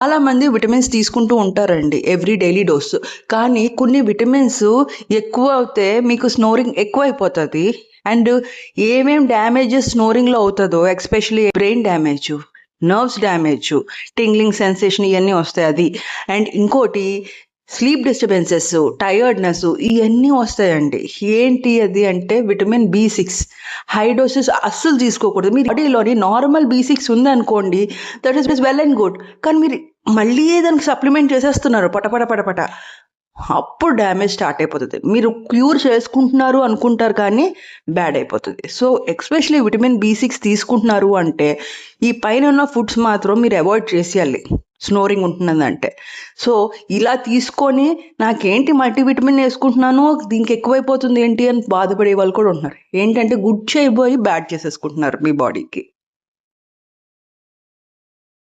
చాలామంది విటమిన్స్ తీసుకుంటూ ఉంటారండి ఎవ్రీ డైలీ డోస్. కానీ కొన్ని విటమిన్స్ ఎక్కువ అవుతే మీకు స్నోరింగ్ ఎక్కువైపోతది. అండ్ ఏమేం డ్యామేజెస్ స్నోరింగ్‌లో అవుతదో especially brain damage, nerves damage, tingling sensation ఇయన్నీ వస్తాయి అది. అండ్ ఇంకోటి స్లీప్ డిస్టర్బెన్సెస్, టయర్డ్‌నెస్ ఇయన్నీ వస్తాయండి. ఏంటి అది అంటే విటమిన్ బి6 హై డోసెస్ అస్సలు తీసుకోకూడదు. మీ బాడీలోని నార్మల్ బి6 ఉందనుకోండి that is well and good. కానీ మీరు మళ్ళీ దానికి సప్లిమెంట్ చేసేస్తున్నారు పటపట పటపట. అప్పుడు డ్యామేజ్ స్టార్ట్ అయిపోతది. మీరు క్యూర్ చేసుకుంటున్నారు అనుకుంటారు కానీ బ్యాడ్ అయిపోతది. సో, ఎస్పెషల్లీ విటమిన్ బి6 తీసుకుంటున్నారు అంటే ఈ పైనున్న ఫుడ్స్ మాత్రం మీరు అవాయిడ్ చేసేయాలి. స్నోరింగ్ ఉంటున్నదంటే. సో, ఇలా తీసుకొని నాకేంటి మల్టీవిటమిన్ యేసుకుంటున్నాను, దీనికి ఎక్కువైపోతుంది ఏంటి అని బాధపడే వాళ్ళు కూడా ఉంటున్నారు. ఏంటంటే గుడ్ చేయబోయి బ్యాడ్ చేసేసుకుంటున్నారు మీ బాడీకి.